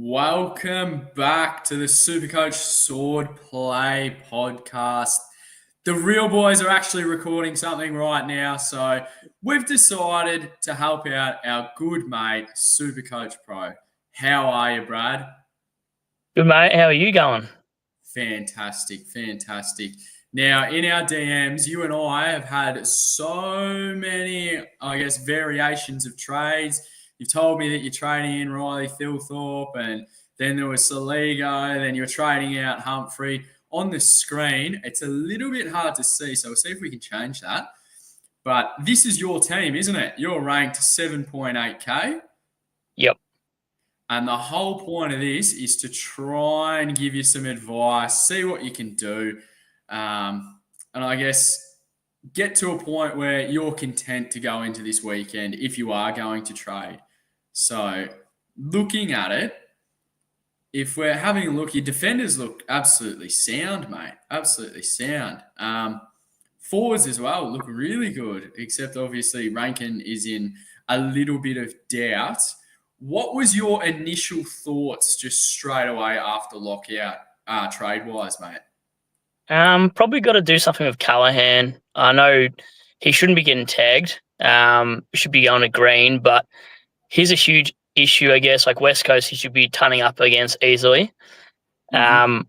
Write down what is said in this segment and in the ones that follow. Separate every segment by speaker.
Speaker 1: Welcome back to the Supercoach Sword Play podcast. The real boys are actually recording something right now, so we've decided to help out our good mate, Supercoach Pro. How are you, Brad?
Speaker 2: Good, mate. How are you going?
Speaker 1: Fantastic. Now, in our DMs, you and I have had so many, variations of trades. You've told me that you're trading in Riley Thilthorpe, and then there was Saligo, then you're trading out Humphrey. On the screen, it's a little bit hard to see, so we'll see if we can change that. But this is your team, isn't it? You're ranked 7.8K.
Speaker 2: Yep.
Speaker 1: And the whole point of this is to try and give you some advice, see what you can do, and I guess get to a point where you're content to go into this weekend if you are going to trade. So looking at it, if we're having a look, your defenders look absolutely sound, mate. Absolutely sound. Forwards as well look really good, except obviously Rankin is in a little bit of doubt. What was your initial thoughts just straight away after lockout, trade-wise, mate?
Speaker 2: Probably got to do something with Callahan. I know he shouldn't be getting tagged. Should be going to green, but here's a huge issue, I guess. Like West Coast, he should be turning up against easily. And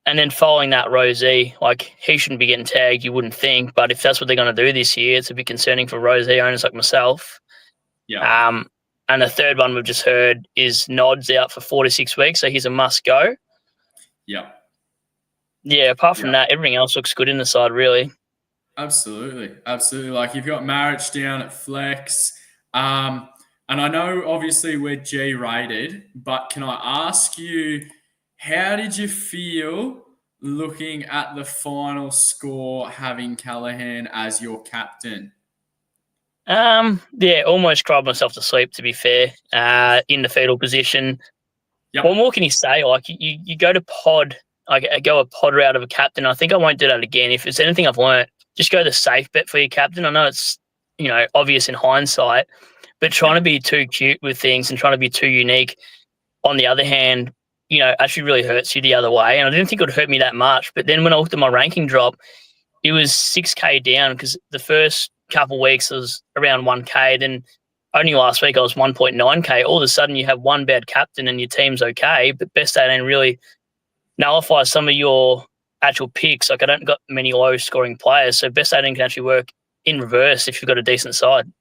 Speaker 2: then following that, Rosie, like he shouldn't be getting tagged, you wouldn't think. But if that's what they're going to do this year, it's a bit concerning for Rosie owners like myself.
Speaker 1: Yeah.
Speaker 2: And the third one we've just heard is Nod's out for 4 to 6 weeks, so he's a must-go.
Speaker 1: Yeah.
Speaker 2: Yeah, apart from that, everything else looks good in the side, really.
Speaker 1: Absolutely. Like you've got Marich down at flex. And I know obviously we're G-rated, but can I ask you, how did you feel looking at the final score having Callahan as your captain?
Speaker 2: Yeah, almost cried myself to sleep, to be fair, in the fetal position.
Speaker 1: Yep.
Speaker 2: What more can you say? Like, you go to pod, I go a pod route of a captain. I think I won't do that again. If it's anything I've learnt, just go the safe bet for your captain. I know it's, obvious in hindsight, but trying to be too cute with things and trying to be too unique, on the other hand, actually really hurts you the other way. And I didn't think it would hurt me that much. But then when I looked at my ranking drop, it was 6K down because the first couple of weeks I was around 1K. Then only last week I was 1.9K. All of a sudden you have one bad captain and your team's okay, but best 18 really nullifies some of your actual picks. Like I don't got many low scoring players, so best 18 can actually work in reverse if you've got a decent side.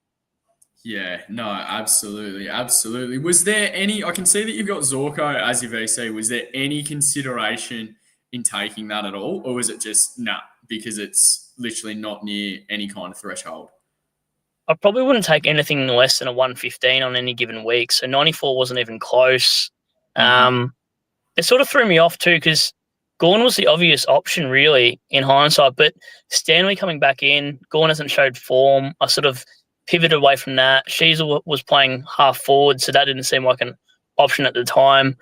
Speaker 1: Yeah, no, absolutely. Was there any, I can see that you've got Zorko as your VC. Was there any consideration in taking that at all? Or was it just, because it's literally not near any kind of threshold?
Speaker 2: I probably wouldn't take anything less than a 115 on any given week. So 94 wasn't even close. It sort of threw me off too because Gawn was the obvious option really in hindsight, but Stanley coming back in, Gawn hasn't showed form. I sort of pivoted away from that. Sheasel was playing half forward, so that didn't seem like an option at the time.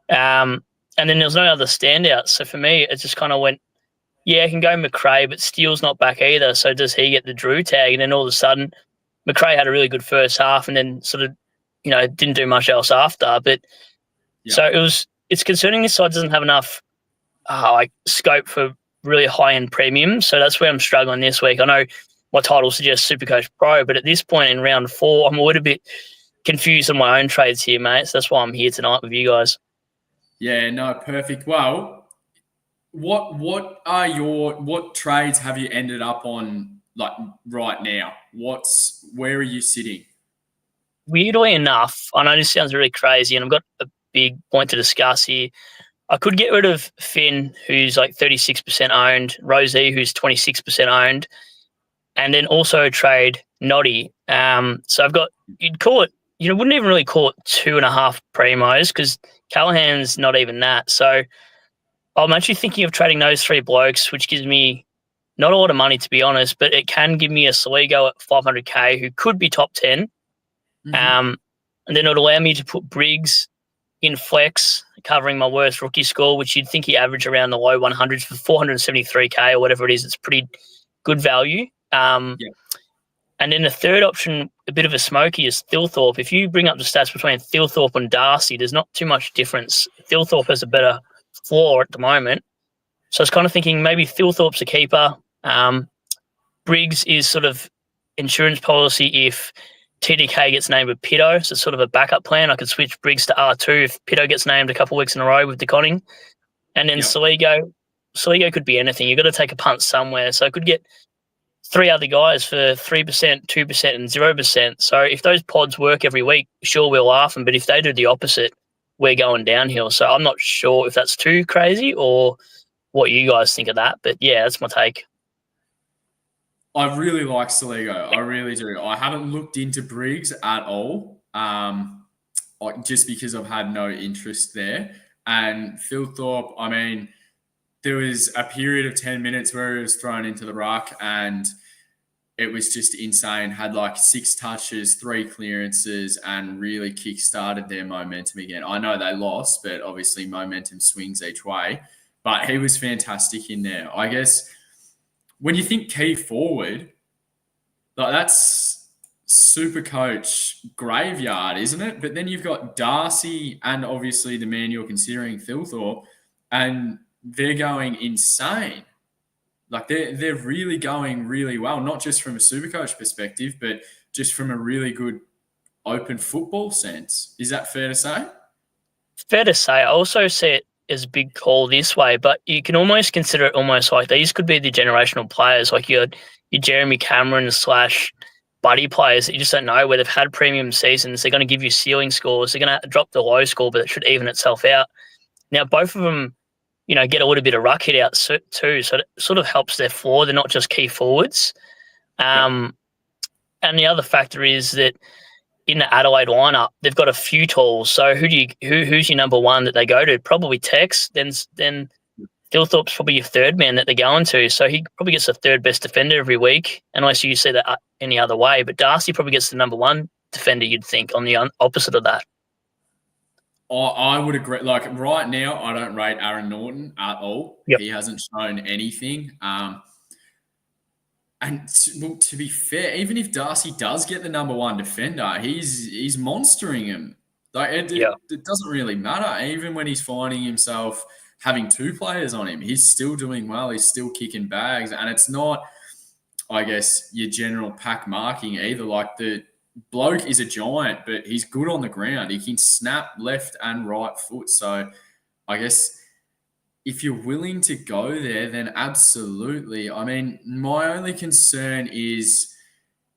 Speaker 2: And then there was no other standouts. So for me, it just kind of went, yeah, I can go McRae, but Steele's not back either. So does he get the Drew tag? And then all of a sudden, McRae had a really good first half and then sort of, didn't do much else after. But so it's concerning this side doesn't have enough scope for really high-end premiums. So that's where I'm struggling this week. I know my title suggests Supercoach Pro, but at this point in round 4, I'm a little bit confused on my own trades here, mate. So that's why I'm here tonight with you guys.
Speaker 1: Yeah, no, perfect. Well, what trades have you ended up on like right now? Where are you sitting?
Speaker 2: Weirdly enough, I know this sounds really crazy, and I've got a big point to discuss here. I could get rid of Finn, who's like 36% owned, Rosie, who's 26% owned, and then also trade Noddy. So I've got, you'd call it, wouldn't even really call it 2.5 primos because Callahan's not even that. So I'm actually thinking of trading those 3 blokes, which gives me not a lot of money, to be honest, but it can give me a Saligo at 500K who could be top 10. And then it'll allow me to put Briggs in flex, covering my worst rookie score, which you'd think he averaged around the low 100s for 473K or whatever it is. It's pretty good value. And then the third option, a bit of a smoky, is Thilthorpe. If you bring up the stats between Thilthorpe and Darcy, there's not too much difference. Thilthorpe has a better floor at the moment. So I was kind of thinking maybe Thilthorpe's a keeper. Briggs is sort of insurance policy if TDK gets named with Pitto. So it's sort of a backup plan. I could switch Briggs to R2 if Pitto gets named a couple of weeks in a row with DeConning. And then Saligo could be anything. You've got to take a punt somewhere. So I could get 3 other guys for 3%, 2%, and 0%. So if those pods work every week, sure, we'll laugh them. But if they do the opposite, we're going downhill. So I'm not sure if that's too crazy or what you guys think of that. But yeah, that's my take.
Speaker 1: I really like Saligo. I really do. I haven't looked into Briggs at all, just because I've had no interest there. And Thilthorpe, I mean, there was a period of 10 minutes where he was thrown into the ruck and it was just insane. Had like 6 touches, 3 clearances, and really kick-started their momentum again. I know they lost, but obviously momentum swings each way. But he was fantastic in there. I guess when you think key forward, like that's super coach graveyard, isn't it? But then you've got Darcy and obviously the man you're considering, Thilthorpe, and they're going insane. Like they're really going really well, not just from a super coach perspective, but just from a really good open football sense. Is that fair to say?
Speaker 2: Fair to say. I also see it as a big call this way, but you can almost consider it almost like these could be the generational players, like your Jeremy Cameron / buddy players that you just don't know, where they've had premium seasons. They're going to give you ceiling scores. They're going to drop the low score, but it should even itself out. Now, both of them, get a little bit of ruck hit out too, so it sort of helps their floor. They're not just key forwards. And the other factor is that in the Adelaide lineup, they've got a few tools. So who's your number one that they go to? Probably Tex. Then Thilthorpe's probably your third man that they're going to. So he probably gets the third best defender every week, unless you see that any other way. But Darcy probably gets the number one defender, you'd think, on the opposite of that.
Speaker 1: I would agree. Like right now, I don't rate Aaron Norton at all.
Speaker 2: Yep.
Speaker 1: He hasn't shown anything. And to be fair, even if Darcy does get the number one defender, he's monstering him. Like it doesn't really matter. Even when he's finding himself having 2 players on him, he's still doing well. He's still kicking bags, and it's not, I guess, your general pack marking either. Like the bloke is a giant, but he's good on the ground. He can snap left and right foot. So I guess if you're willing to go there, then absolutely. I mean, my only concern is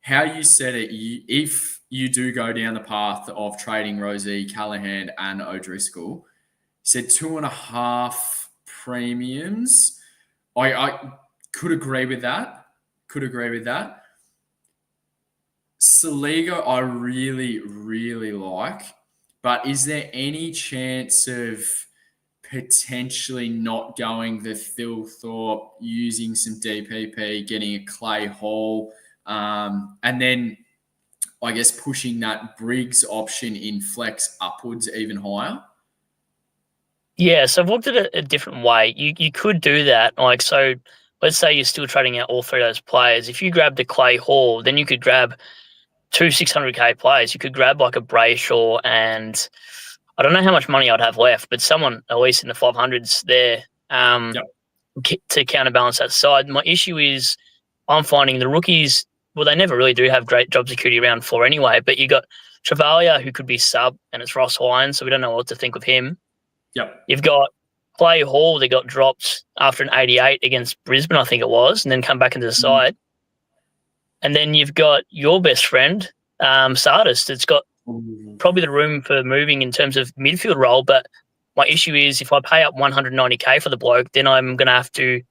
Speaker 1: how you said it. If you do go down the path of trading Rosie, Callahan, and O'Driscoll, you said 2.5 premiums. I could agree with that. Saligo, I really, really like. But is there any chance of potentially not going the Thilthorpe, using some DPP, getting a Clay Hall, and then I guess pushing that Briggs option in flex upwards even higher?
Speaker 2: Yeah, so I've looked at it a different way. You could do that. Like, so let's say you're still trading out all 3 of those players. If you grab the Clay Hall, then you could grab 2 600k players. You could grab like a Brayshaw, and I don't know how much money I'd have left, but someone at least in the 500s there to counterbalance that side. My issue is I'm finding the rookies, well, they never really do have great job security around 4 anyway, but you got Travalia, who could be sub, and it's Ross Hines, so we don't know what to think of him.
Speaker 1: Yep.
Speaker 2: You've got Clay Hall that got dropped after an 88 against Brisbane, I think it was, and then come back into the side. And then you've got your best friend, Sardis, that's got probably the room for moving in terms of midfield role. But my issue is if I pay up 190k for the bloke, then I'm going to have to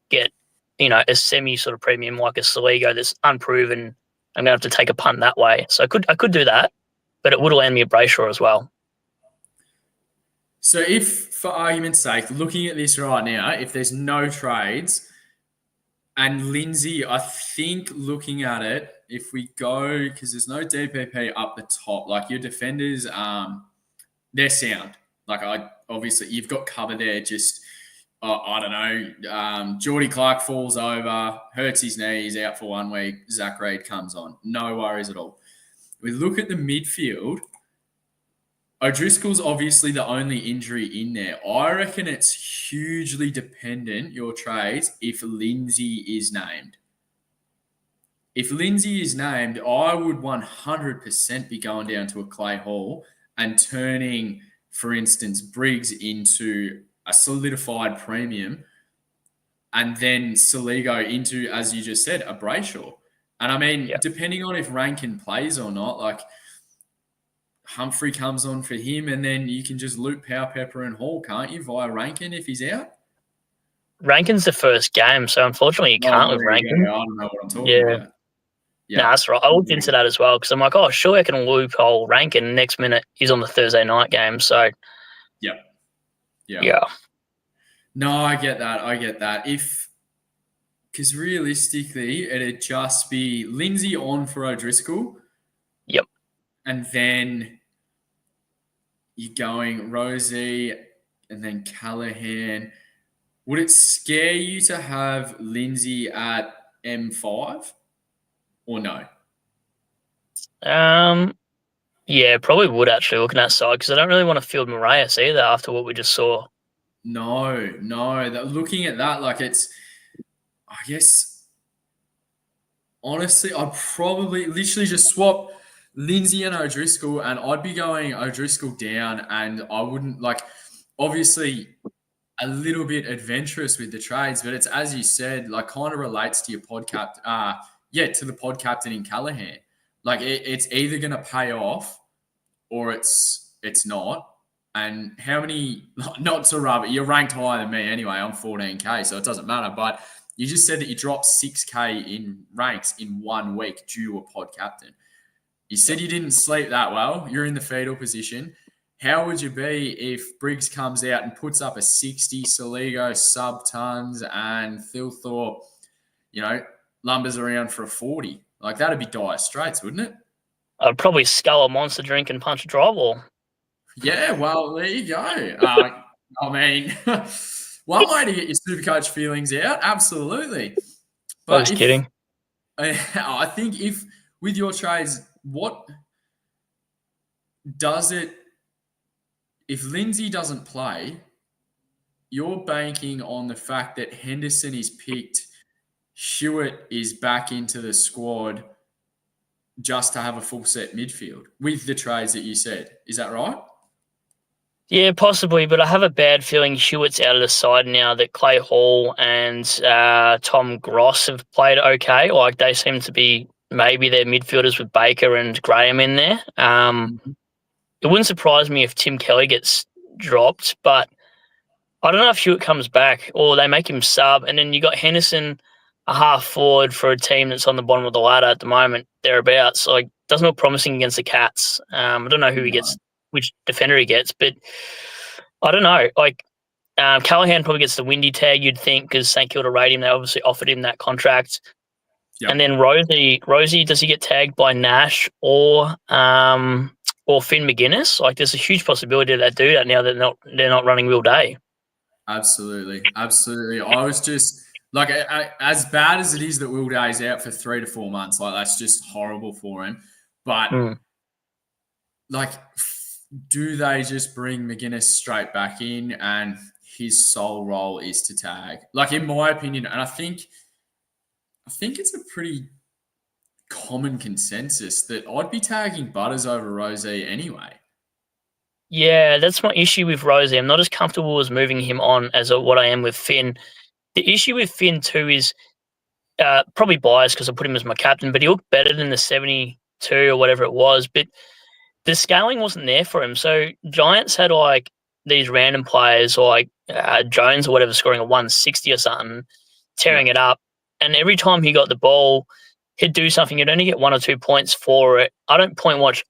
Speaker 2: get, a semi sort of premium like a Saligo that's unproven. I'm going to have to take a punt that way. So I could do that, but it would land me a Brayshaw as well.
Speaker 1: So if, for argument's sake, looking at this right now, if there's no trades, and Lindsay, I think looking at it, if we go, because there's no DPP up the top, like your defenders, they're sound. Like obviously you've got cover there. Just I don't know, Geordie Clark falls over, hurts his knee, he's out for 1 week, Zach Reid comes on. No worries at all. We look at the midfield. O'Driscoll's obviously the only injury in there. I reckon it's hugely dependent, your trades, if Lindsay is named. If Lindsay is named, I would 100% be going down to a Clay Hall and turning, for instance, Briggs into a solidified premium, and then Saligo into, as you just said, a Brayshaw. And I mean, depending on if Rankin plays or not, like Humphrey comes on for him, and then you can just loop Power Pepper and Hall, can't you, via Rankin if he's out?
Speaker 2: Rankin's the first game, so unfortunately you can't with Rankin.
Speaker 1: I don't know what I'm talking about.
Speaker 2: Yeah, that's right. I looked into that as well because I'm like, oh, sure, I can loophole Rankin. Next minute, he's on the Thursday night game. So, yeah.
Speaker 1: No, I get that. Because realistically, it'd just be Lindsay on for O'Driscoll.
Speaker 2: Yep.
Speaker 1: And then you're going Rosie and then Callahan. Would it scare you to have Lindsay at M5 or no?
Speaker 2: Yeah, probably would actually looking at that side because I don't really want to field Marias either after what we just saw.
Speaker 1: No. Looking at that, like I guess, honestly, I'd probably literally just swap Lindsay and O'Driscoll, and I'd be going O'Driscoll down, and I wouldn't obviously a little bit adventurous with the trades, but it's, as you said, like kind of relates to your to the pod captain in Callahan. Like it's either going to pay off or it's not. And how many, not to rub it, you're ranked higher than me anyway. I'm 14K, so it doesn't matter. But you just said that you dropped 6K in ranks in 1 week due to a pod captain. You said you didn't sleep that well. You're in the fetal position. How would you be if Briggs comes out and puts up a 60, Saligo sub-tons, and Thilthorpe, lumbers around for a 40? Like, that'd be dire straits, wouldn't it?
Speaker 2: I'd probably scull a monster drink and punch a drywall.
Speaker 1: Yeah, well, there you go. I mean, one way to get your Supercoach feelings out, absolutely.
Speaker 2: But I was kidding.
Speaker 1: I think if, with your trades, what does it, if Lindsay doesn't play, you're banking on the fact that Henderson is picked, Hewitt is back into the squad just to have a full set midfield with the trades that you said. Is that right?
Speaker 2: Yeah, possibly, but I have a bad feeling Hewitt's out of the side now that Clay Hall and Tom Gross have played okay. Like, they seem to be maybe their midfielders with Baker and Graham in there. It wouldn't surprise me if Tim Kelly gets dropped, but I don't know if Hewitt comes back or they make him sub, and then you got Henderson, a half forward for a team that's on the bottom of the ladder at the moment, thereabouts. Like, doesn't look promising against the Cats. I don't know who he gets, which defender he gets, but I don't know. Like, Callahan probably gets the windy tag, you'd think, because St Kilda rate him. They obviously offered him that contract. Yep. And then Rosie, does he get tagged by Nash or Finn McGuinness? Like, there's a huge possibility that they do that now that they're not running Will Day.
Speaker 1: Absolutely. I was just like, as bad as it is that Will Day's out for 3 to 4 months, like, that's just horrible for him. But like, do they just bring McGuinness straight back in and his sole role is to tag? Like, in my opinion, and I think it's a pretty common consensus that I'd be tagging Butters over Rosie anyway.
Speaker 2: Yeah, that's my issue with Rosie. I'm not as comfortable as moving him on as what I am with Finn. The issue with Finn too is probably biased because I put him as my captain, but he looked better than the 72 or whatever it was. But the scaling wasn't there for him. So Giants had like these random players like Jones or whatever scoring a 160 or something, tearing it up. And every time he got the ball, he'd do something. He'd only get 1 or 2 points for it. I don't point watch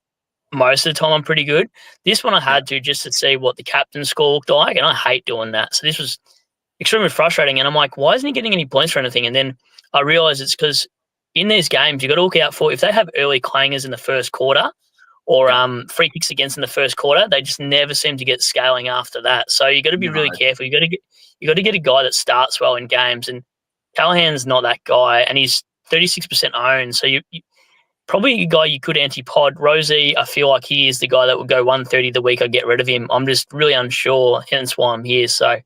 Speaker 2: most of the time. I'm pretty good. This one I had to just to see what the captain score looked like, and I hate doing that. So this was extremely frustrating. And I'm like, why isn't he getting any points for anything? And then I realized it's because in these games, you've got to look out for if they have early clangers in the first quarter or free kicks against in the first quarter, they just never seem to get scaling after that. So you got to be really careful. You You got to get a guy that starts well in games, and Callahan's not that guy, and he's 36% owned. So you probably a guy you could anti-pod. Rosie, I feel like he is the guy that would go 130 the week I get rid of him. I'm just really unsure, hence why I'm here. So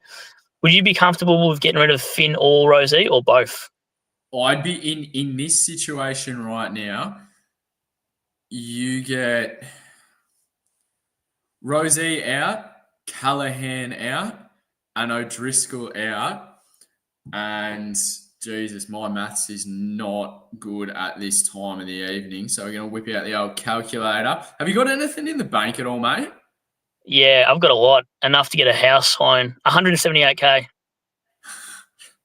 Speaker 2: would you be comfortable with getting rid of Finn or Rosie or both?
Speaker 1: I'd be in this situation right now. You get Rosie out, Callahan out, and O'Driscoll out. And Jesus, my maths is not good at this time of the evening. So we're going to whip out the old calculator. Have you got anything in the bank at all, mate?
Speaker 2: Yeah, I've got a lot. Enough to get a house on 178K.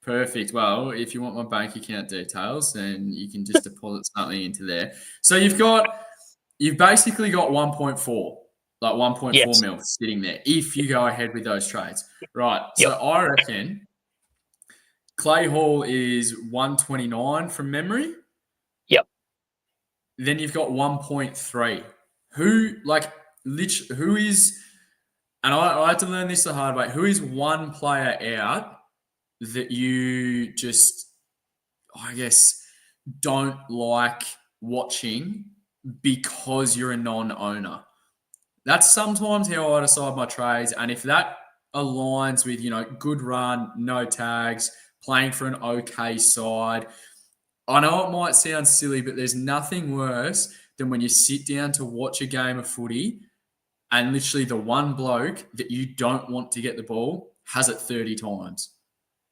Speaker 1: Perfect. Well, if you want my bank account details, then you can just deposit something into there. So you've basically got 1.4, like 1.4
Speaker 2: Yes.
Speaker 1: mil sitting there if you go ahead with those trades. Right.
Speaker 2: Yep.
Speaker 1: So I reckon Clay Hall is 129 from memory.
Speaker 2: Yep.
Speaker 1: Then you've got 1.3. Who is, and I had to learn this the hard way, who is one player out that you just, I guess, don't like watching because you're a non-owner? That's sometimes how I decide my trades. And if that aligns with, good run, no tags, playing for an okay side, I know it might sound silly, but there's nothing worse than when you sit down to watch a game of footy and literally the one bloke that you don't want to get the ball has it 30 times.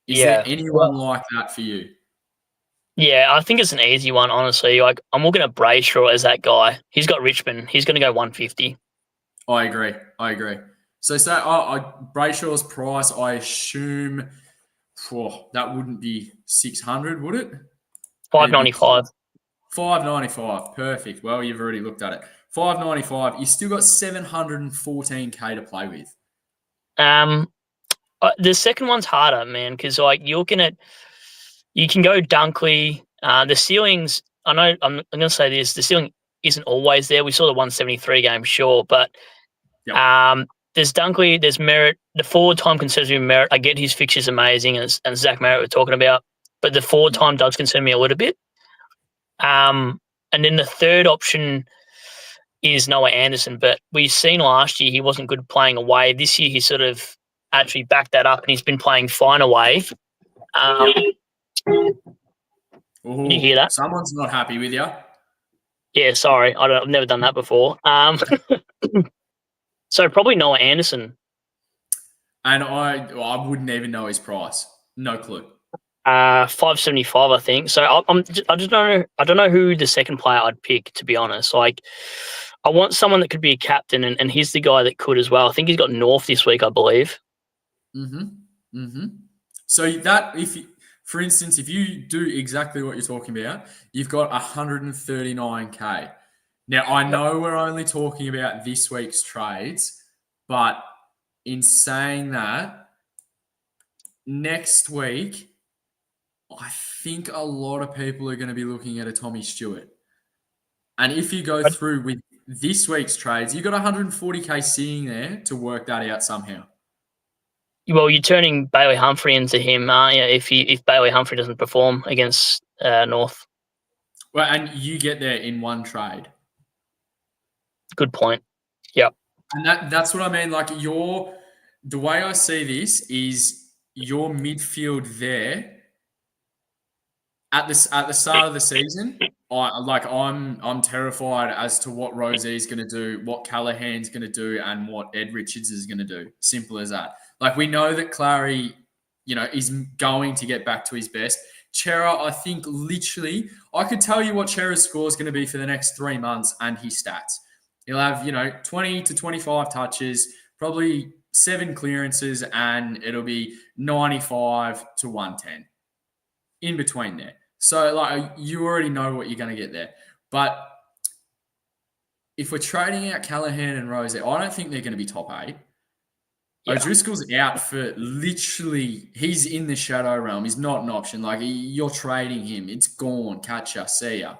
Speaker 1: Is there anyone like that for you?
Speaker 2: Yeah, I think it's an easy one, honestly. Like, I'm looking at Brayshaw as that guy. He's got Richmond. He's going to go 150.
Speaker 1: I agree. So Brayshaw's price, I assume, that wouldn't be 600, would it?
Speaker 2: 595.
Speaker 1: 595. Perfect. Well, you've already looked at it. 595. You still got 714K to play with.
Speaker 2: The second one's harder, man, because you're looking at, you can go Dunkley. The ceilings, I know I'm going to say this, the ceiling isn't always there. We saw the 173 game, sure, but there's Dunkley, there's Merritt. The forward time concerns me. Merritt, I get his fixture's amazing, and Zach Merritt we're talking about, but the forward time does concern me a little bit. And then the third option is Noah Anderson, but we've seen last year he wasn't good playing away. This year he sort of actually backed that up, and he's been playing fine away.
Speaker 1: Ooh,
Speaker 2: you hear that?
Speaker 1: Someone's not happy with you.
Speaker 2: Yeah, sorry. I've never done that before. So probably Noah Anderson.
Speaker 1: And I wouldn't even know his price. No clue.
Speaker 2: 575, I think. So I don't know who the second player I'd pick, to be honest. Like, I want someone that could be a captain, and he's the guy that could as well. I think he's got North this week, I believe.
Speaker 1: So for instance, if you do exactly what you're talking about, you've got 139K. Now, I know we're only talking about this week's trades, but in saying that, next week, I think a lot of people are going to be looking at a Tommy Stewart. And if you go through with this week's trades, you've got 140K sitting there to work that out somehow.
Speaker 2: Well, you're turning Bailey Humphrey into him, aren't you, if Bailey Humphrey doesn't perform against North?
Speaker 1: Well, and you get there in one trade.
Speaker 2: Good point. Yep.
Speaker 1: And that's what I mean. Like, the way I see this is your midfield there at the start of the season. I'm terrified as to what Rosie's going to do, what Callahan's going to do, and what Ed Richards is going to do. Simple as that. Like, we know that Clary, is going to get back to his best. Chera, I think literally, I could tell you what Chera's score is going to be for the next 3 months and his stats. He'll have, 20 to 25 touches, probably 7 clearances, and it'll be 95 to 110 in between there. So, you already know what you're going to get there. But if we're trading out Callahan and Rosie, I don't think they're going to be top 8. Yeah. O'Driscoll's out for literally, he's in the shadow realm. He's not an option. Like, you're trading him. It's gone. Catch ya. See ya.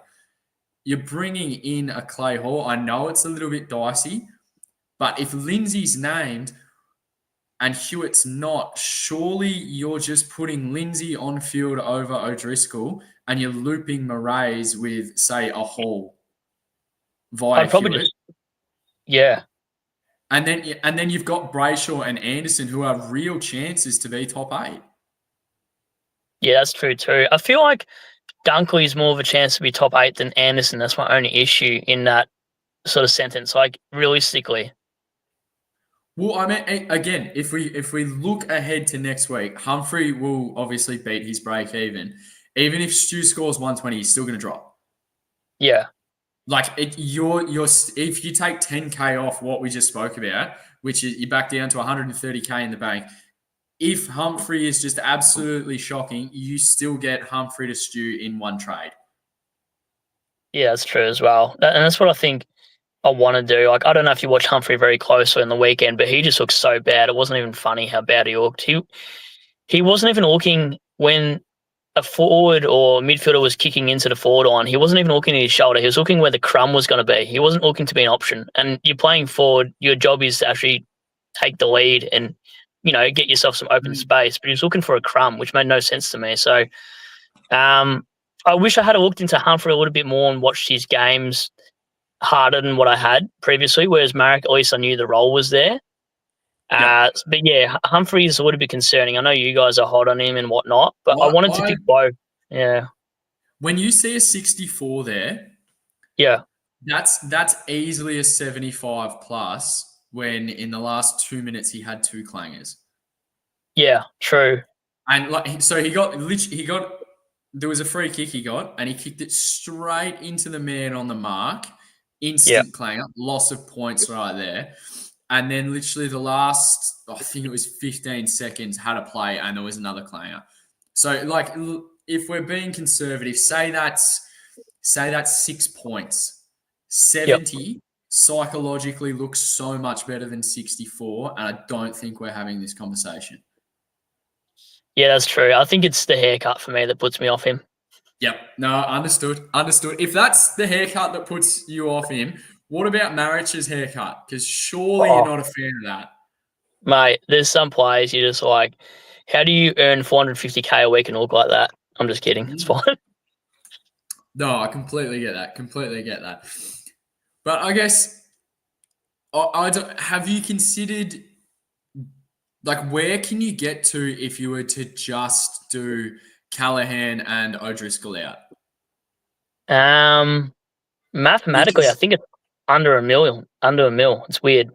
Speaker 1: You're bringing in a Clay Hall. I know it's a little bit dicey, but if Lindsay's named, and Hewitt's not, surely you're just putting Lindsay on field over O'Driscoll and you're looping Moraes with, say, a Hall via
Speaker 2: I'd probably
Speaker 1: Hewitt.
Speaker 2: just, yeah.
Speaker 1: And then you've got Brayshaw and Anderson, who are real chances to be top 8.
Speaker 2: Yeah, that's true too. I feel like Dunkley is more of a chance to be top 8 than Anderson. That's my only issue in that sort of sentence. Like, realistically.
Speaker 1: Well, I mean, again, if we look ahead to next week, Humphrey will obviously beat his break even. Even if Stu scores 120, he's still going to drop.
Speaker 2: Yeah.
Speaker 1: Like you're if you take 10K off what we just spoke about, which is you're back down to 130K in the bank. If Humphrey is just absolutely shocking, you still get Humphrey to Stu in one trade.
Speaker 2: Yeah, that's true as well. And that's what I think I want to do. Like, I don't know if you watch Humphrey very closely on the weekend, but he just looked so bad. It wasn't even funny how bad he looked. He wasn't even looking when a forward or midfielder was kicking into the forward line. He wasn't even looking at his shoulder. He was looking where the crumb was going to be. He wasn't looking to be an option. And you're playing forward. Your job is to actually take the lead and, get yourself some open space. But he was looking for a crumb, which made no sense to me. So I wish I had looked into Humphrey a little bit more and watched his games harder than what I had previously, whereas Marek, at least I knew the role was there.
Speaker 1: Yep.
Speaker 2: But yeah, Humphrey is a little bit concerning. I know you guys are hot on him and whatnot, but I wanted to pick both. Yeah.
Speaker 1: When you see a 64 there,
Speaker 2: Yeah.
Speaker 1: that's easily a 75 plus when in the last 2 minutes he had 2 clangers.
Speaker 2: Yeah, true.
Speaker 1: And there was a free kick he got and he kicked it straight into the man on the mark. Instant clanger, loss of points right there. And then literally the last, I think it was 15 seconds, had a play and there was another clanger. So like if we're being conservative, say that's 6 points. 70 psychologically looks so much better than 64, and I don't think we're having this conversation.
Speaker 2: Yeah, that's true. I think it's the haircut for me that puts me off him.
Speaker 1: Yep. No, understood. If that's the haircut that puts you off him, what about Marich's haircut? Because surely you're not a fan of that.
Speaker 2: Mate, there's some players you're just like, how do you earn 450K a week and look like that? I'm just kidding. It's fine.
Speaker 1: No, I completely get that. But I guess, have you considered, like, where can you get to if you were to just do Callahan and O'Driscoll out?
Speaker 2: Mathematically, I think it's under a mil. It's weird.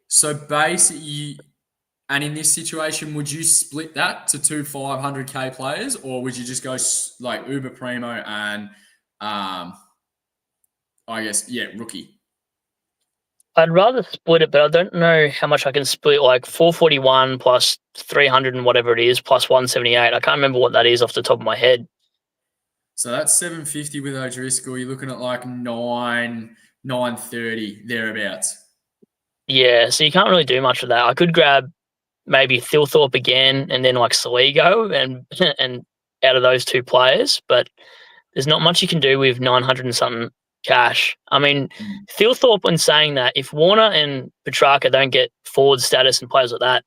Speaker 1: So basically, and in this situation, would you split that to 2 500K players, or would you just go like Uber Primo and, rookie?
Speaker 2: I'd rather split it, but I don't know how much I can split. Like 441 plus 300 and whatever it is, plus 178. I can't remember what that is off the top of my head.
Speaker 1: So that's 750 with O'Driscoll. You're looking at like 930 thereabouts.
Speaker 2: Yeah, so you can't really do much of that. I could grab maybe Thilthorpe again and then like Saligo and out of those 2 players, but there's not much you can do with 900 and something cash. I mean, Thilthorpe, when saying that, if Warner and Petrarca don't get forward status and players like that,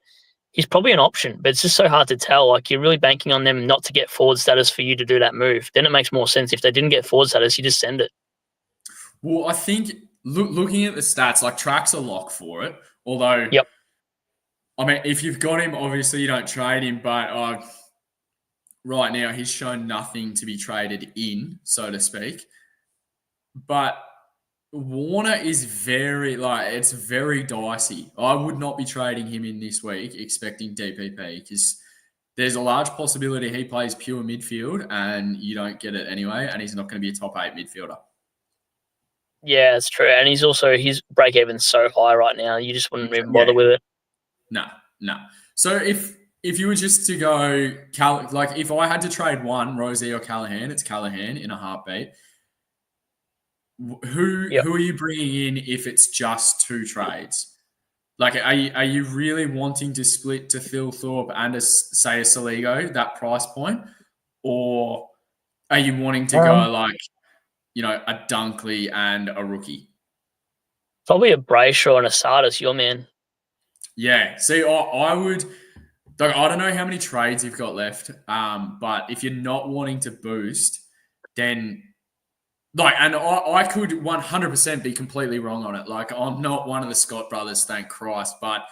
Speaker 2: he's probably an option, but it's just so hard to tell. Like, you're really banking on them not to get forward status for you to do that move. Then it makes more sense. If they didn't get forward status, you just send it.
Speaker 1: Well, I think looking at the stats, like Track's a lock for it. Although, I mean, if you've got him, obviously you don't trade him, but right now he's shown nothing to be traded in, so to speak. But Warner is it's very dicey. I would not be trading him in this week expecting DPP because there's a large possibility he plays pure midfield and you don't get it anyway, and he's not going to be a top 8 midfielder.
Speaker 2: Yeah, it's true. And his break even's so high right now, you just wouldn't even bother with it.
Speaker 1: No. So if you were just to go, if I had to trade one, Rosie or Callahan, it's Callahan in a heartbeat. Who are you bringing in if it's just 2 trades? Like, are you really wanting to split to Thilthorpe and a Saligo, that price point? Or are you wanting to go like, a Dunkley and a rookie?
Speaker 2: Probably a Brayshaw and a Sardis, your man.
Speaker 1: Yeah. See, I would. Like, I don't know how many trades you've got left, but if you're not wanting to boost, then and I could 100% be completely wrong on it. Like, I'm not one of the Scott brothers, thank Christ, but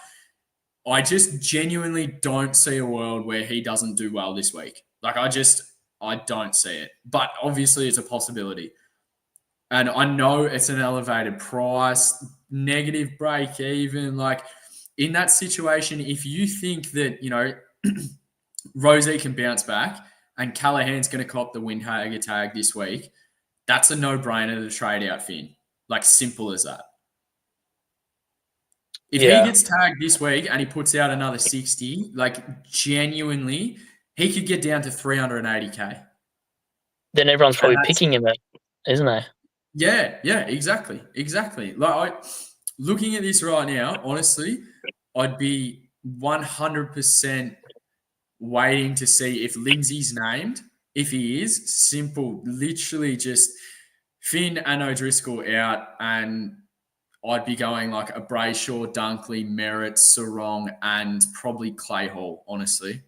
Speaker 1: I just genuinely don't see a world where he doesn't do well this week. Like, I don't see it. But obviously, it's a possibility. And I know it's an elevated price, negative break even. Like, in that situation, if you think that, Rosie can bounce back and Callahan's going to cop the Windhager tag this week, that's a no-brainer to trade out Finn. Like, simple as that. If he gets tagged this week and he puts out another 60, like, genuinely, he could get down to 380K.
Speaker 2: Then everyone's probably picking him, isn't they?
Speaker 1: Yeah, exactly. Like, looking at this right now, honestly, I'd be 100% waiting to see if Lindsay's named. If he is, simple, literally just Finn and O'Driscoll out, and I'd be going like a Brayshaw, Dunkley, Merritt, Sarong, and probably Clay Hall, honestly.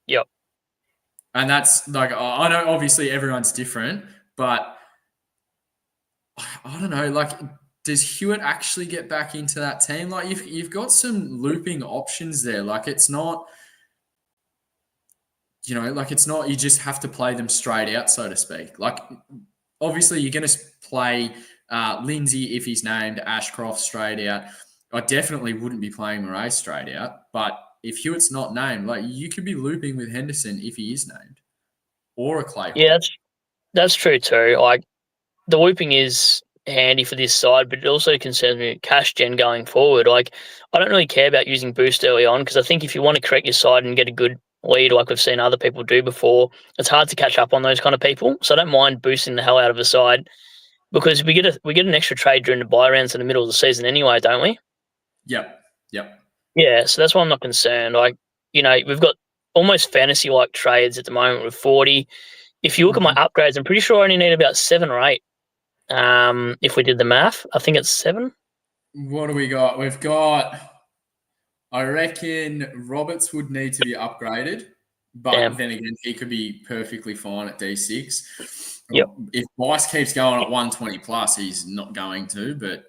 Speaker 2: Yep.
Speaker 1: And that's like, I know obviously everyone's different, but I don't know, like, does Hewitt actually get back into that team? Like, you've got some looping options there. Like, it's not, it's not, you just have to play them straight out, so to speak. Like, obviously you're going to play Lindsay if he's named, Ashcroft straight out. I definitely wouldn't be playing Murray straight out, but if Hewitt's not named, like, you could be looping with Henderson if he is named, or a Clay.
Speaker 2: Yeah, that's true too. Like, the whooping is handy for this side, but it also concerns me cash gen going forward. Like, I don't really care about using boost early on because I think if you want to correct your side and get a good lead like we've seen other people do before, it's hard to catch up on those kind of people. So I don't mind boosting the hell out of a side because we get an extra trade during the buy rounds in the middle of the season anyway, don't we?
Speaker 1: Yep.
Speaker 2: Yeah, so that's why I'm not concerned. Like, we've got almost fantasy-like trades at the moment with 40. If you look at my upgrades, I'm pretty sure I only need about 7 or 8. If we did the math, I think it's 7.
Speaker 1: What do we got? We've got, I reckon Roberts would need to be upgraded, but then again, he could be perfectly fine at D6.
Speaker 2: Yep.
Speaker 1: If Bice keeps going at 120 plus, he's not going to, but,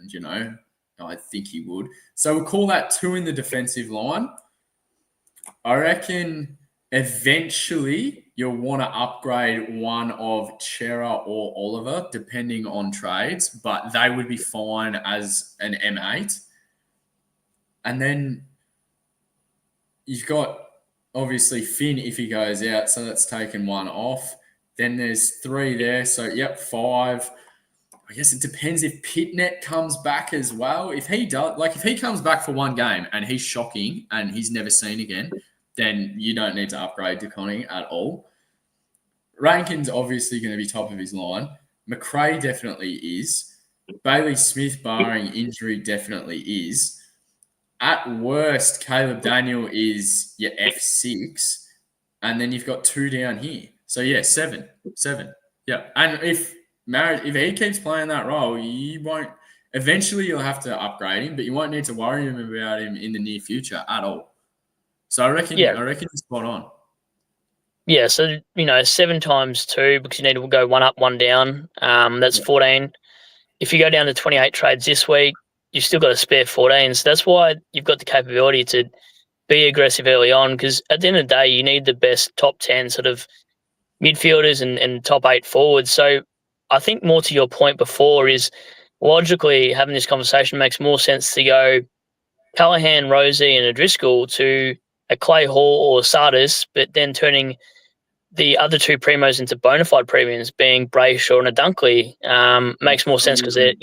Speaker 1: I think he would. So we'll call that 2 in the defensive line. I reckon eventually you'll want to upgrade one of Chera or Oliver, depending on trades, but they would be fine as an M8. And then you've got, obviously, Finn if he goes out, so that's taken 1 off. Then there's 3 there, so, 5. I guess it depends if Pitnet comes back as well. If he does, like, if he comes back for 1 game and he's shocking and he's never seen again, then you don't need to upgrade to Conning at all. Rankin's obviously going to be top of his line. McRae definitely is. Bailey Smith, barring injury, definitely is. At worst, Caleb Daniel is your F6, and then you've got 2 down here. So, 7. Yeah, and if he keeps playing that role, you won't. Eventually, you'll have to upgrade him, but you won't need to worry about him in the near future at all. So I reckon he's spot on.
Speaker 2: Yeah, so 7 times 2 because you need to go 1 up, 1 down. That's 14. If you go down to 28 trades this week, you've still got a spare 14. So that's why you've got the capability to be aggressive early on because at the end of the day, you need the best top 10 sort of midfielders and top 8 forwards. So I think more to your point before is logically having this conversation makes more sense to go Callahan, Rosie, and O'Driscoll to a Clay Hall or Sardis, but then turning the other 2 primos into bona fide premiums, being Brayshaw and a Dunkley, makes more sense because they're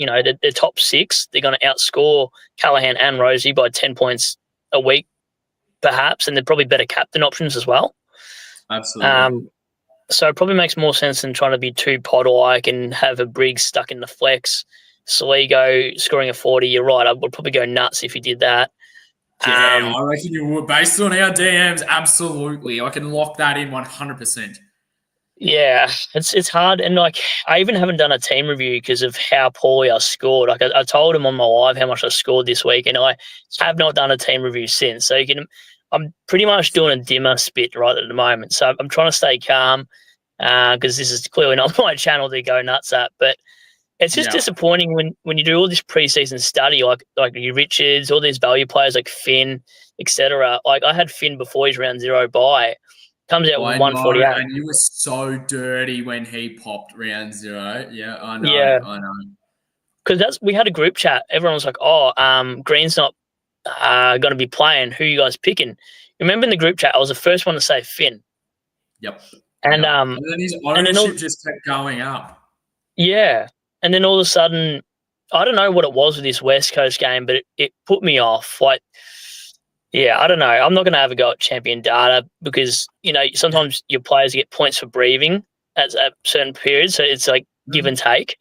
Speaker 2: top 6. They're going to outscore Callahan and Rosie by 10 points a week, perhaps, and they're probably better captain options as well.
Speaker 1: Absolutely.
Speaker 2: So it probably makes more sense than trying to be too pod-like and have a Briggs stuck in the flex, Saligo scoring a 40. You're right. I would probably go nuts if you did that.
Speaker 1: Yeah, I reckon you would. Based on our DMs, absolutely. I can lock that in 100%.
Speaker 2: Yeah, it's hard, and like I even haven't done a team review because of how poorly I scored. Like I told him on my live how much I scored this week, and I have not done a team review since. So I'm pretty much doing a dimmer spit right at the moment. So I'm trying to stay calm because this is clearly not my channel to go nuts at. But it's just
Speaker 1: Yeah.
Speaker 2: disappointing when you do all this preseason study, like your Richards, all these value players like Finn, etc. Like I had Finn before his round zero bye, comes out with
Speaker 1: I know,
Speaker 2: 148.
Speaker 1: and you were so dirty when he popped round zero. Yeah, I know,
Speaker 2: Yeah,
Speaker 1: I know.
Speaker 2: because we had a group chat. Everyone was like, "Oh, Green's not going to be playing. Who you guys picking?" Remember in the group chat, I was the first one to say Finn,
Speaker 1: Yep,
Speaker 2: and
Speaker 1: yep. And then his
Speaker 2: and then
Speaker 1: ownership just kept going up.
Speaker 2: yeah, and then all of a sudden, I don't know what it was with this West Coast game, but it put me off. Like, yeah, I don't know. I'm not going to have a go at champion data because sometimes your players get points for breathing at certain periods, so it's like give and take.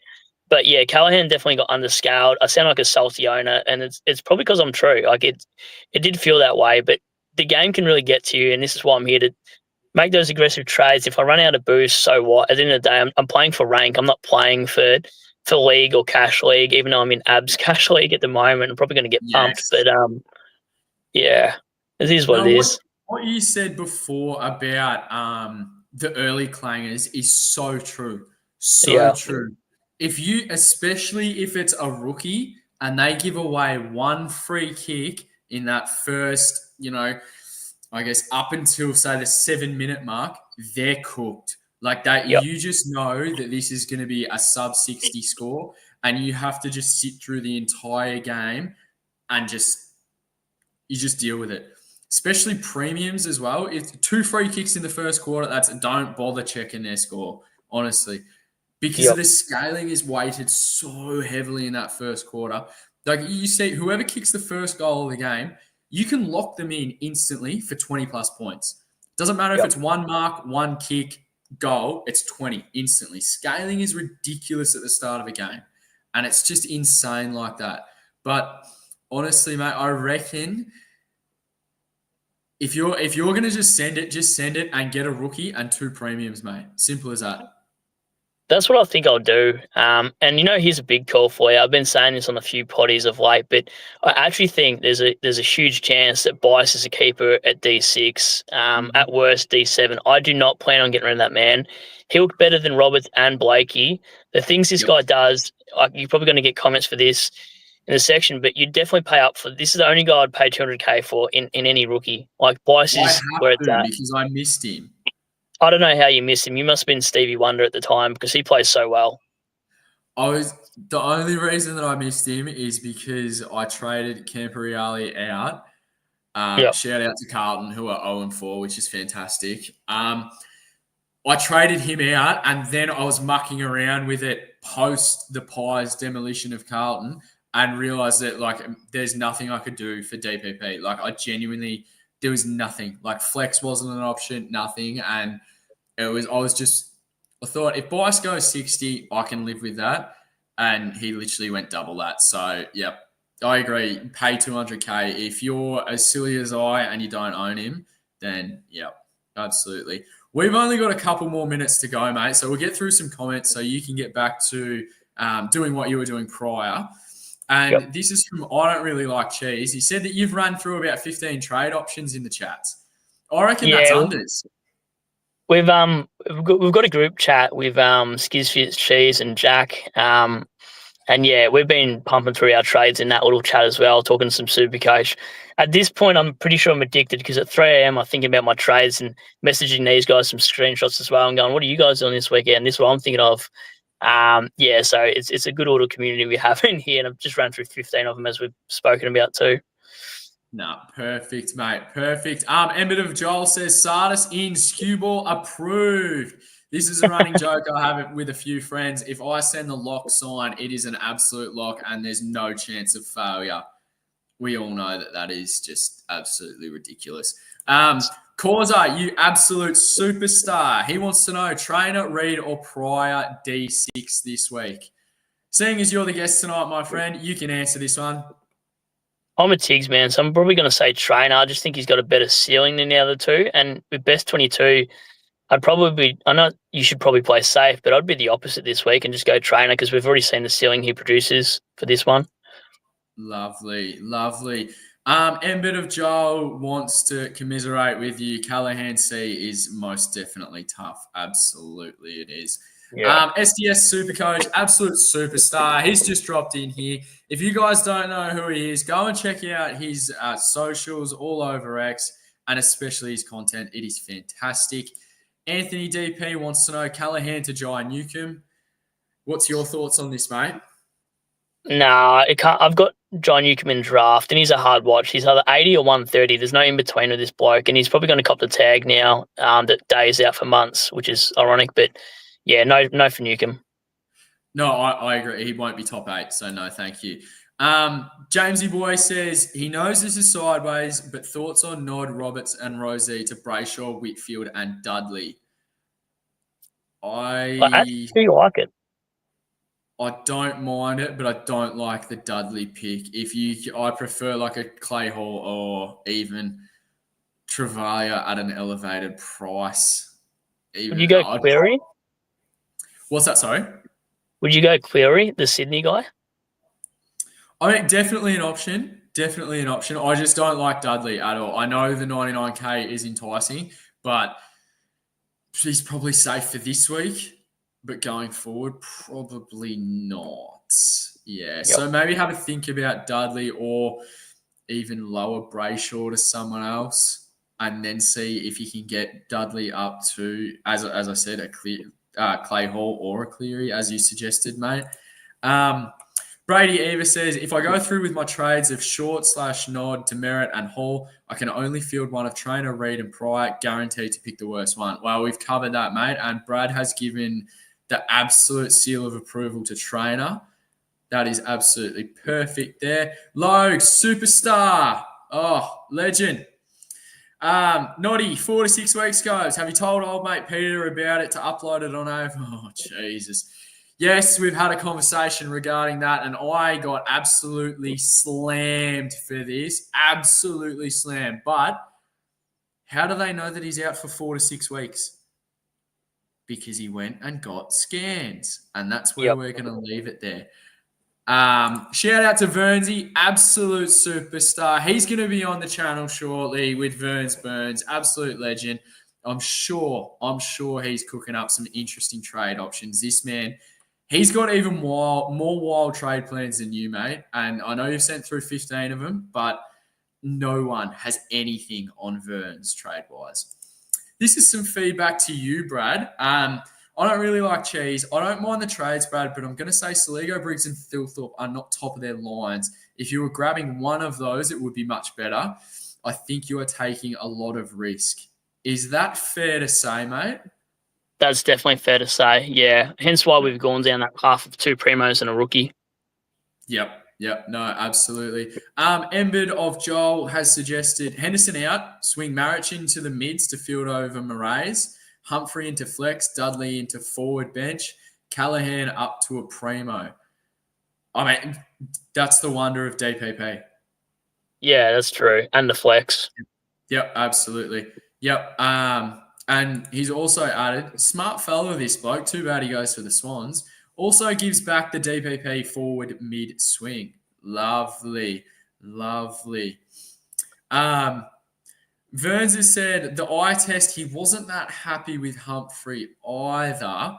Speaker 2: But yeah, Callahan definitely got underscaled. I sound like a salty owner, and it's probably because I'm true. Like it did feel that way, but the game can really get to you, and this is why I'm here to make those aggressive trades. If I run out of boost, so what? At the end of the day, I'm playing for rank. I'm not playing for league or cash league, even though I'm in abs cash league at the moment. I'm probably going to get pumped,
Speaker 1: Yes.
Speaker 2: but yeah, it is what
Speaker 1: No,
Speaker 2: it is.
Speaker 1: what you said before about the early clangers is so true. So
Speaker 2: Yeah,
Speaker 1: true. If you, especially if it's a rookie and they give away one free kick in that first, I guess up until say the 7 minute mark, they're cooked. Like that,
Speaker 2: yep,
Speaker 1: you just know that this is going to be a sub 60 score, and you have to just sit through the entire game and you just deal with it. Especially premiums as well. It's 2 free kicks in the first quarter. Don't bother checking their score, honestly, because of
Speaker 2: yep,
Speaker 1: the scaling is weighted so heavily in that first quarter. Like you see, whoever kicks the first goal of the game, you can lock them in instantly for 20 plus points. Doesn't matter if
Speaker 2: yep.
Speaker 1: it's one mark, one kick, goal, it's 20 instantly. Scaling is ridiculous at the start of a game, and it's just insane like that. But honestly, mate, I reckon if you're gonna just send it and get a rookie and 2 premiums, mate. Simple as that.
Speaker 2: That's what I think I'll do. And here's a big call for you. I've been saying this on a few potties of late, but I actually think there's a huge chance that Bice is a keeper at D6. At worst D7. I do not plan on getting rid of that man. He looked better than Roberts and Blakey. The things this
Speaker 1: Yep.
Speaker 2: guy does, you're probably going to get comments for this in the section, but you definitely pay up for. This is the only guy I'd pay 200K for in any rookie. Like Bice
Speaker 1: I
Speaker 2: is
Speaker 1: have
Speaker 2: where it's
Speaker 1: to
Speaker 2: at.
Speaker 1: because I missed him.
Speaker 2: I don't know how you missed him. You must have been Stevie Wonder at the time because he plays so well.
Speaker 1: The only reason that I missed him is because I traded Camporeale out.
Speaker 2: Yeah.
Speaker 1: Shout out to Carlton, who are 0-4, which is fantastic. I traded him out, and then I was mucking around with it post the Pies demolition of Carlton, and realized that there's nothing I could do for DPP. Like I genuinely, there was nothing. Like flex wasn't an option, nothing, and I thought if Bice goes 60, I can live with that, and he literally went double that. So yep, I agree. Pay 200K if you're as silly as I and you don't own him. Then yep, absolutely. We've only got a couple more minutes to go, mate. So we'll get through some comments so you can get back to doing what you were doing prior. And
Speaker 2: Yep.
Speaker 1: this is from I Don't Really Like Cheese. He said that you've run through about 15 trade options in the chats. I reckon that's
Speaker 2: Yeah,
Speaker 1: unders.
Speaker 2: we've got a group chat with Skizfits, Cheese, and Jack. And yeah, we've been pumping through our trades in that little chat as well, talking some Supercoach. At this point, I'm pretty sure I'm addicted because at 3 a.m. I'm thinking about my trades and messaging these guys some screenshots as well and going, "What are you guys doing this weekend?" This is what I'm thinking of. Yeah, so it's a good little community we have in here, and I've just ran through 15 of them as we've spoken about too.
Speaker 1: No, perfect, mate. Perfect. Emmett of Joel says Sardis in, Skewball approved. This is a running joke I have it with a few friends. If I send the lock sign, it is an absolute lock and there's no chance of failure. We all know that is just absolutely ridiculous. Causa, you absolute superstar. He wants to know trainer, Reed, or Pryor D6 this week. Seeing as you're the guest tonight, my friend, you can answer this one.
Speaker 2: I'm a Tiggs man, so I'm probably going to say trainer. I just think he's got a better ceiling than the other two. And with best 22, I'd probably be, I know you should probably play safe, but I'd be the opposite this week and just go trainer because we've already seen the ceiling he produces for this one.
Speaker 1: Lovely, lovely. Embit of Joel wants to commiserate with you. Callahan C is most definitely tough. Absolutely, it is.
Speaker 2: Yeah.
Speaker 1: SDS Supercoach, absolute superstar. He's just dropped in here. If you guys don't know who he is, go and check out his socials all over X and especially his content. It is fantastic. Anthony DP wants to know Callahan to Jai Newcomb. What's your thoughts on this, mate?
Speaker 2: Nah, it can't. I've got John Newcomb in draft, and he's a hard watch. He's either 80 or 130. There's no in between with this bloke, and he's probably going to cop the tag now that Day's out for months, which is ironic. But yeah, no for Newcomb.
Speaker 1: No, I agree. He won't be top 8, so no, thank you. Jamesy Boy says he knows this is sideways, but thoughts on Nod, Roberts, and Rosie to Brayshaw, Whitfield, and Dudley.
Speaker 2: Do you like it?
Speaker 1: I don't mind it, but I don't like the Dudley pick. I prefer like a Clay Hall or even Travalia at an elevated price.
Speaker 2: Would you go Cleary?
Speaker 1: What's that? Sorry.
Speaker 2: Would you go Cleary, the Sydney guy?
Speaker 1: I mean, definitely an option. Definitely an option. I just don't like Dudley at all. I know the 99K is enticing, but he's probably safe for this week. But going forward, probably not. Yeah. Yep. So maybe have a think about Dudley or even lower Brayshaw to someone else and then see if you can get Dudley up to, as I said, a Clay Hall or a Cleary, as you suggested, mate. Brady Eva says, if I go through with my trades of short/nod to Merritt and Hall, I can only field one of Trainer, Reid and Pryor, guaranteed to pick the worst one. Well, we've covered that, mate. And Brad has given the absolute seal of approval to Trainer. That is absolutely perfect there. Logue, superstar. Oh, legend. Noddy, 4 to 6 weeks ago. Have you told old mate Peter about it to upload it on over? Oh, Jesus. Yes, we've had a conversation regarding that, and I got absolutely slammed for this. Absolutely slammed. But how do they know that he's out for 4 to 6 weeks? Because he went and got scans, and that's where we're going to leave it there. Shout out to Vernsy, absolute superstar. He's going to be on the channel shortly with Verns, absolute legend. I'm sure he's cooking up some interesting trade options. This man, he's got even more wild trade plans than you, mate. And I know you've sent through 15 of them, but no one has anything on Verns trade-wise. This is some feedback to you, Brad. I don't really like cheese. I don't mind the trades, Brad, but I'm going to say Saligo, Briggs and Thilthorpe are not top of their lines. If you were grabbing one of those, it would be much better. I think you are taking a lot of risk. Is that fair to say, mate?
Speaker 2: That's definitely fair to say, yeah. Hence why we've gone down that path of 2 primos and a rookie.
Speaker 1: Yep, no, absolutely. Embed of Joel has suggested Henderson out, swing Marich into the mids to field over Maraes, Humphrey into flex, Dudley into forward bench, Callahan up to a primo. I mean, that's the wonder of DPP.
Speaker 2: Yeah, that's true. And the flex.
Speaker 1: Yep, absolutely. Yep. And he's also added, smart fellow this bloke, too bad he goes for the Swans. Also gives back the DPP forward mid swing. Lovely. Verns has said the eye test, he wasn't that happy with Humphrey either.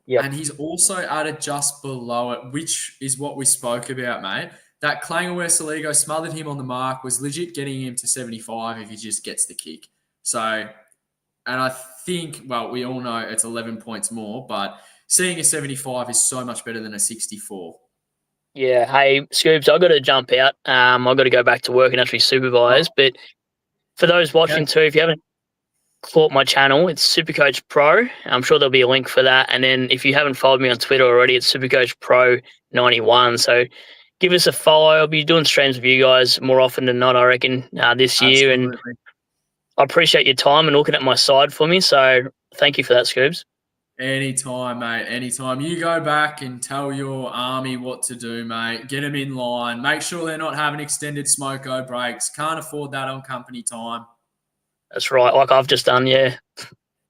Speaker 1: Yep. And he's also added just below it, which is what we spoke about, mate. That clanger where Saligo smothered him on the mark was legit getting him to 75 if he just gets the kick. So, and I think, well, we all know it's 11 points more, but seeing a 75 is so much better than a 64.
Speaker 2: Yeah. Hey, Scobes, I've got to jump out. I've got to go back to work and actually supervise. But for those watching too, if you haven't caught my channel, it's Supercoach Pro. I'm sure there'll be a link for that. And then if you haven't followed me on Twitter already, it's Supercoach Pro 91. So give us a follow. I'll be doing streams with you guys more often than not, I reckon, this year. And I appreciate your time and looking at my side for me. So thank you for that, Scoobs.
Speaker 1: Anytime, mate. Anytime. You go back and tell your army what to do, mate. Get them in line. Make sure they're not having extended smoko breaks. Can't afford that on company time.
Speaker 2: That's right. Like I've just done, yeah.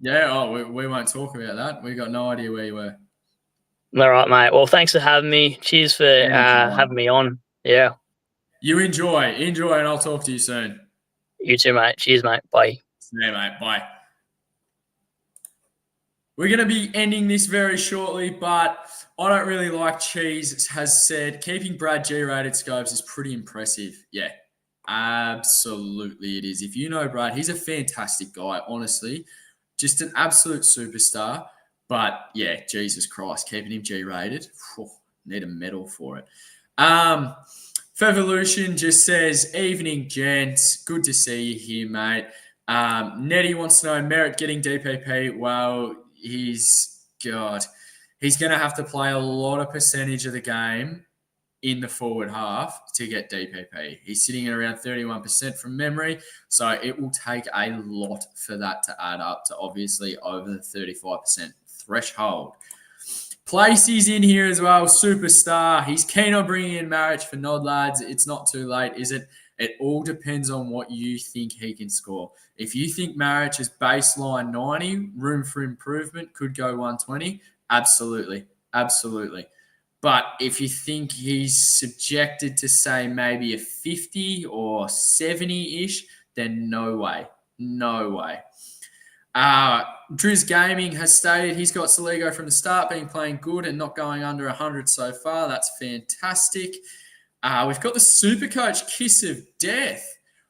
Speaker 1: Yeah, oh, we won't talk about that. We got no idea where you were.
Speaker 2: All right, mate. Well, thanks for having me. Cheers for having me on. Yeah.
Speaker 1: You enjoy, and I'll talk to you soon.
Speaker 2: You too, mate. Cheers, mate. Bye.
Speaker 1: See you, mate. Bye. We're going to be ending this very shortly, but I don't really like Cheese has said keeping Brad G-rated Scopes is pretty impressive. Yeah, absolutely it is. If you know Brad, he's a fantastic guy, honestly. Just an absolute superstar. But yeah, Jesus Christ, keeping him G-rated, need a medal for it. Fevolution just says, evening, gents. Good to see you here, mate. Nettie wants to know, Merritt getting DPP. Well, he's going to have to play a lot of percentage of the game in the forward half to get DPP. He's sitting at around 31% from memory, so it will take a lot for that to add up to obviously over the 35% threshold. Placey's in here as well, superstar. He's keen on bringing in Marriage for Nod, lads. It's not too late, is it? It all depends on what you think he can score. If you think Marriage is baseline 90, room for improvement, could go 120, absolutely. But if you think he's subjected to, say, maybe a 50 or 70-ish, then no way. Driz Gaming has stated he's got Saligo from the start, been playing good and not going under 100 so far. That's fantastic. We've got the super coach Kiss of Death,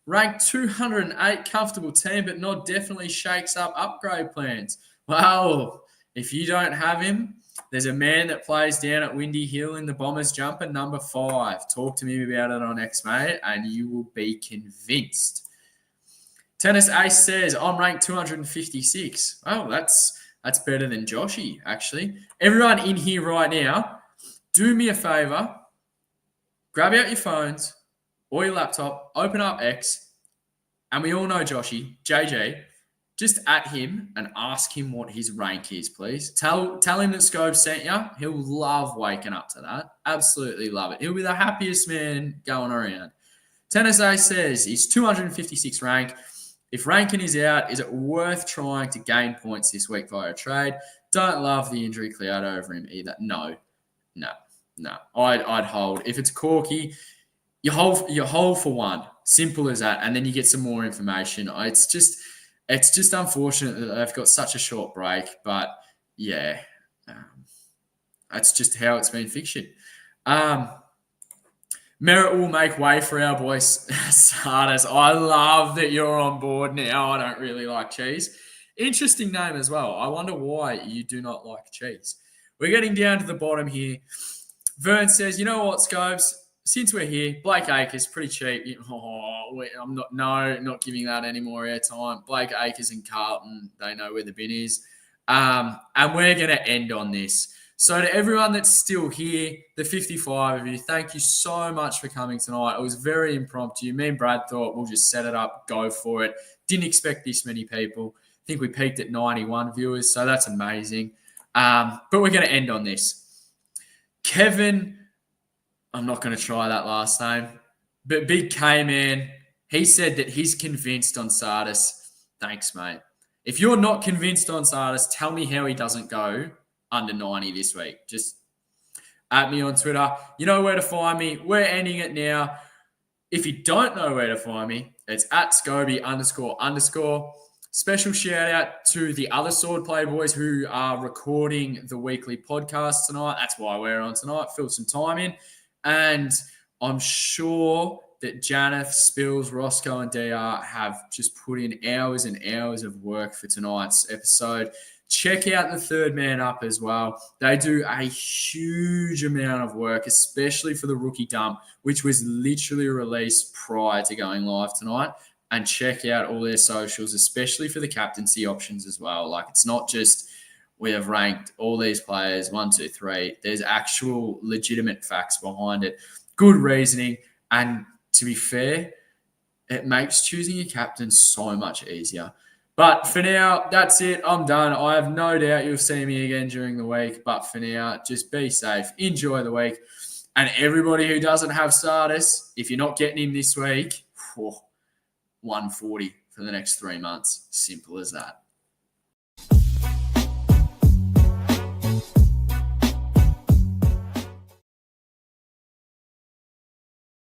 Speaker 1: ranked 208, comfortable team, but not definitely shakes up upgrade plans. Well, if you don't have him, there's a man that plays down at Windy Hill in the Bombers jumper, number 5. Talk to me about it on X, mate, and you will be convinced. Tennis Ace says, I'm ranked 256. Oh, that's better than Joshy, actually. Everyone in here right now, do me a favor. Grab out your phones or your laptop, open up X, and we all know Joshy, JJ. Just at him and ask him what his rank is, please. Tell him that Scobes sent you. He'll love waking up to that. Absolutely love it. He'll be the happiest man going around. Tennis Ace says he's 256 rank. If ranking is out, is it worth trying to gain points this week via trade? Don't love the injury cloud over him either. No. I'd hold. If it's Corky, you hold for one. Simple as that. And then you get some more information. It's just unfortunate that they've got such a short break. But yeah, that's just how it's been fixtured. Merritt will make way for our boy Sardis. I love that you're on board now. I don't really like Cheese. Interesting name as well. I wonder why you do not like Cheese. We're getting down to the bottom here. Verns says, you know what, Scobes? Since we're here, Blake Acres, pretty cheap. I'm not giving that any more airtime. Blake Acres and Carlton, they know where the bin is. And we're going to end on this. So to everyone that's still here, the 55 of you, thank you so much for coming tonight. It was very impromptu. Me and Brad thought we'll just set it up, go for it. Didn't expect this many people. I think we peaked at 91 viewers, so that's amazing. But we're going to end on this. Kevin, I'm not going to try that last name, but Big K-Man, he said that he's convinced on Sardis. Thanks, mate. If you're not convinced on Sardis, tell me how he doesn't go under 90 this week. Just at me on Twitter. You know where to find me. We're ending it now. If you don't know where to find me, it's at Scobie__. Special shout out to the other Swordplay boys who are recording the weekly podcast tonight. That's why we're on tonight. Fill some time in. And I'm sure that Janath, Spills, Rossco, and DR have just put in hours and hours of work for tonight's episode. Check out the Third Man Up as well. They do a huge amount of work, especially for the rookie dump, which was literally released prior to going live tonight. And check out all their socials, especially for the captaincy options as well. Like, it's not just we have ranked all these players 1, 2, 3. There's actual legitimate facts behind it. Good reasoning. And to be fair, it makes choosing a captain so much easier. But for now, that's it. I'm done. I have no doubt you'll see me again during the week. But for now, just be safe. Enjoy the week. And everybody who doesn't have Sardis, if you're not getting him this week, 140 for the next 3 months. Simple as that.